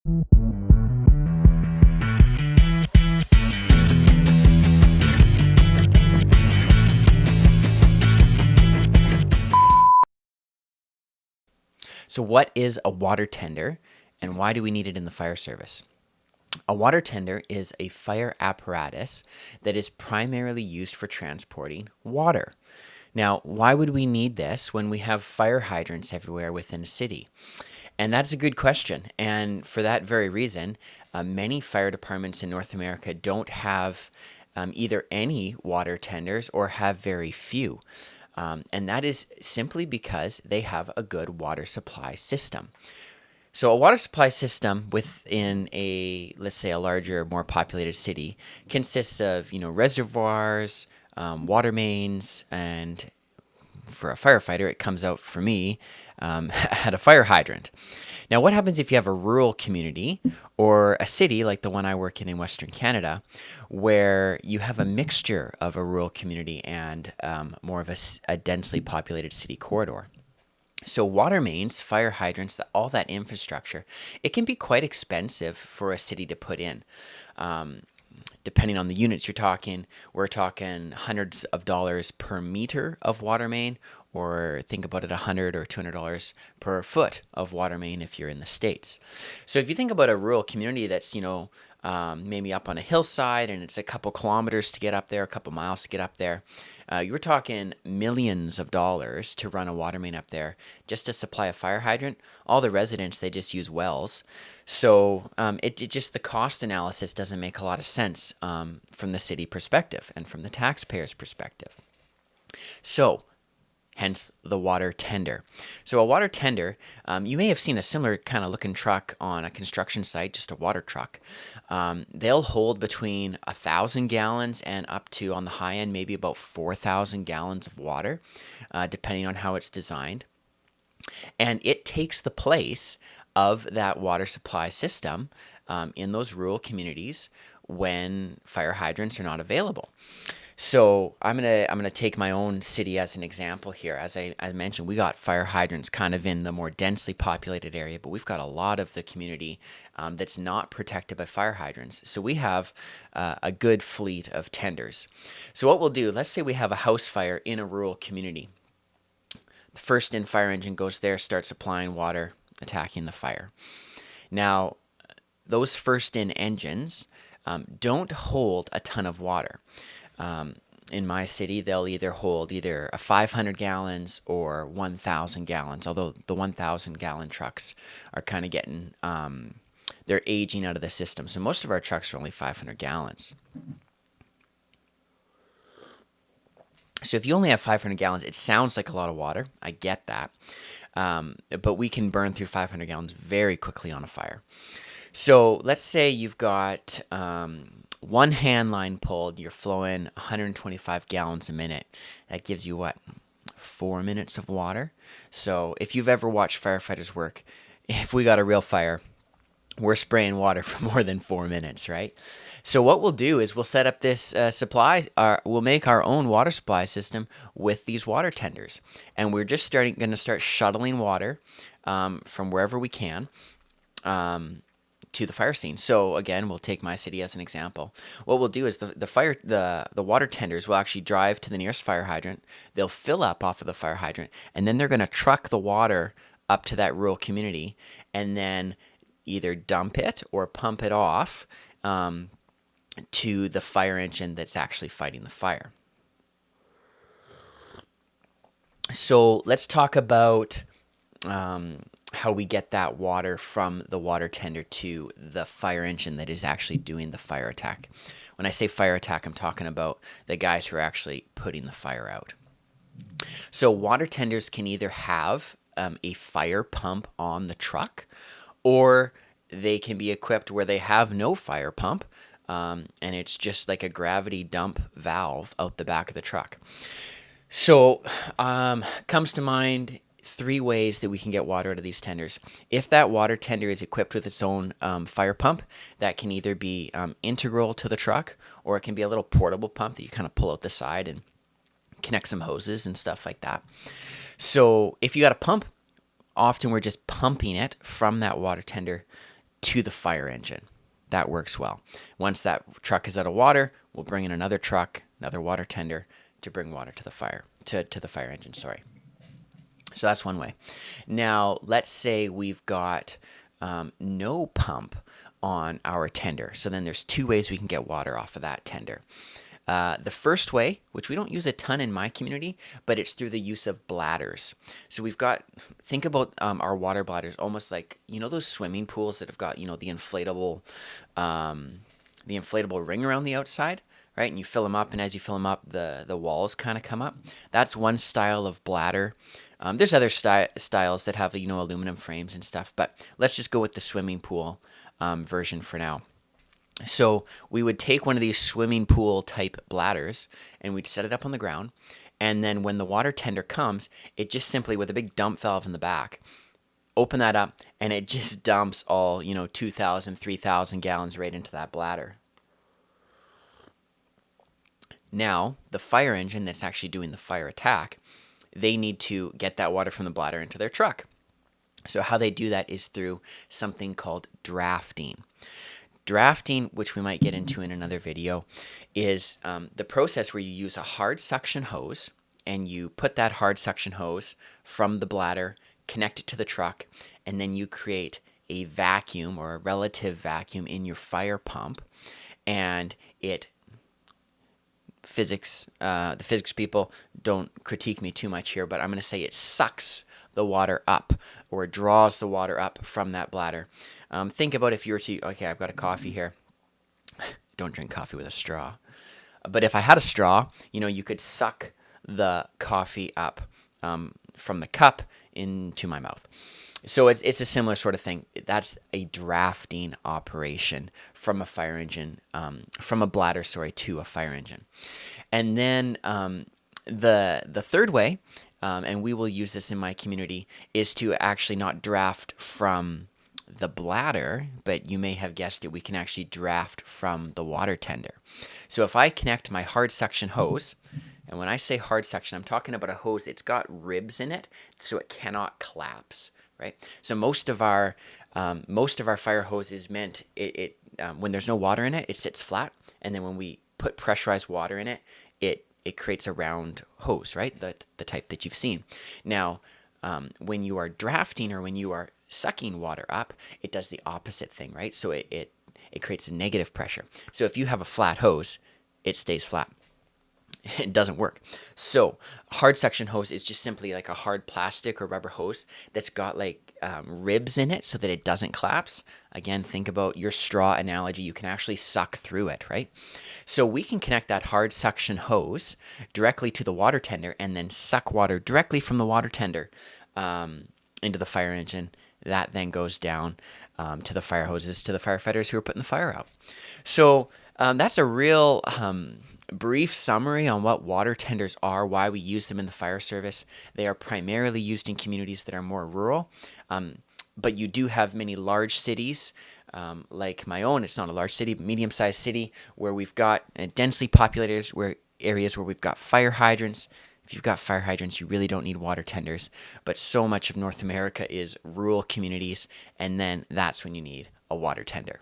So, what is a water tender and why do we need it in the fire service? A water tender is a fire apparatus that is primarily used for transporting water. Now, why would we need this when we have fire hydrants everywhere within a city? And that's a good question. And for that very reason, many fire departments in North America don't have either any water tenders or have very few. And that is simply because they have a good water supply system. So a water supply system within a, let's say, a larger, more populated city consists of, reservoirs, water mains, and for a firefighter, it comes out for me at a fire hydrant. Now, what happens if you have a rural community or a city like the one I work in Western Canada, where you have a mixture of a rural community and more of a densely populated city corridor? So water mains, fire hydrants, all that infrastructure, it can be quite expensive for a city to put in. Depending on the units you're talking, we're talking hundreds of dollars per meter of water main, or think about it $100 or $200 per foot of water main if you're in the States. So if you think about a rural community that's, maybe up on a hillside and it's a couple kilometers to get up there, a couple miles to get up there, you were talking millions of dollars to run a water main up there just to supply a fire hydrant. All the residents, they just use wells. So it just, the cost analysis doesn't make a lot of sense from the city perspective and from the taxpayer's perspective. So hence the water tender. So a water tender, you may have seen a similar kind of looking truck on a construction site, just a water truck. They'll hold between 1,000 gallons and up to, on the high end, maybe about 4,000 gallons of water, depending on how it's designed. And it takes the place of that water supply system in those rural communities when fire hydrants are not available. So I'm gonna take my own city as an example here. As I mentioned, we got fire hydrants kind of in the more densely populated area, but we've got a lot of the community that's not protected by fire hydrants. So we have a good fleet of tenders. So what we'll do, let's say we have a house fire in a rural community. The first in fire engine goes there, starts supplying water, attacking the fire. Now, those first in engines don't hold a ton of water. In my city, they'll either hold either a 500 gallons or 1,000 gallons, although the 1,000 gallon trucks are kind of getting, they're aging out of the system. So most of our trucks are only 500 gallons. So if you only have 500 gallons, it sounds like a lot of water. I get that. But we can burn through 500 gallons very quickly on a fire. So let's say you've got one hand line pulled, you're flowing 125 gallons a minute. That gives you what? 4 minutes of water. So if you've ever watched firefighters work, if we got a real fire, we're spraying water for more than 4 minutes, right? So what we'll do is we'll set up this we'll make our own water supply system with these water tenders. And we're just going to start shuttling water from wherever we can to the fire scene. So again, we'll take my city as an example. What we'll do is the water tenders will actually drive to the nearest fire hydrant. They'll fill up off of the fire hydrant, and then they're going to truck the water up to that rural community, and then either dump it or pump it off to the fire engine that's actually fighting the fire. So let's talk about how we get that water from the water tender to the fire engine that is actually doing the fire attack. When I say fire attack, I'm talking about the guys who are actually putting the fire out. So water tenders can either have a fire pump on the truck, or they can be equipped where they have no fire pump, and it's just like a gravity dump valve out the back of the truck. So comes to mind 3 ways that we can get water out of these tenders. If that water tender is equipped with its own fire pump, that can either be integral to the truck, or it can be a little portable pump that you kind of pull out the side and connect some hoses and stuff like that. So if you got a pump, often we're just pumping it from that water tender to the fire engine. That works well. Once that truck is out of water, we'll bring in another truck, another water tender, to bring water to the fire engine. Sorry. So that's one way. Now, let's say we've got no pump on our tender. So then there's two ways we can get water off of that tender. The first way, which we don't use a ton in my community, but it's through the use of bladders. So think about our water bladders almost like, those swimming pools that have got, the inflatable ring around the outside, right? And you fill them up, and as you fill them up, the walls kind of come up. That's one style of bladder. There's other styles that have, aluminum frames and stuff, but let's just go with the swimming pool version for now. So we would take one of these swimming pool type bladders and we'd set it up on the ground. And then when the water tender comes, it just simply, with a big dump valve in the back, open that up and it just dumps all, 2,000, 3,000 gallons right into that bladder. Now, the fire engine that's actually doing the fire attack, they need to get that water from the bladder into their truck. So how they do that is through something called drafting. Drafting, which we might get into in another video, is the process where you use a hard suction hose and you put that hard suction hose from the bladder, connect it to the truck, and then you create a vacuum or a relative vacuum in your fire pump, and the physics people don't critique me too much here, but I'm going to say it sucks the water up or draws the water up from that bladder. Think about if you were to, okay, I've got a coffee here. Don't drink coffee with a straw. But if I had a straw, you could suck the coffee up from the cup into my mouth. So it's a similar sort of thing. That's a drafting operation from a fire engine, from a bladder, to a fire engine. And then the third way, and we will use this in my community, is to actually not draft from the bladder, but you may have guessed it, we can actually draft from the water tender. So if I connect my hard suction hose, and when I say hard suction, I'm talking about a hose, it's got ribs in it, so it cannot collapse, right? So most of our fire hose is meant, when there's no water in it, it sits flat, and then when we put pressurized water in it, it creates a round hose, right? The type that you've seen. Now, when you are drafting or when you are sucking water up, it does the opposite thing, right? So it creates a negative pressure. So if you have a flat hose, it stays flat. It doesn't work. So hard suction hose is just simply like a hard plastic or rubber hose that's got ribs in it so that it doesn't collapse. Again, think about your straw analogy. You can actually suck through it, right? So we can connect that hard suction hose directly to the water tender and then suck water directly from the water tender into the fire engine. That then goes down to the fire hoses, to the firefighters who are putting the fire out. So that's a real brief summary on what water tenders are, why we use them in the fire service. They are primarily used in communities that are more rural, but you do have many large cities, like my own. It's not a large city, but medium-sized city, where we've got densely populated areas where we've got fire hydrants. If you've got fire hydrants, you really don't need water tenders. But so much of North America is rural communities, and then that's when you need a water tender.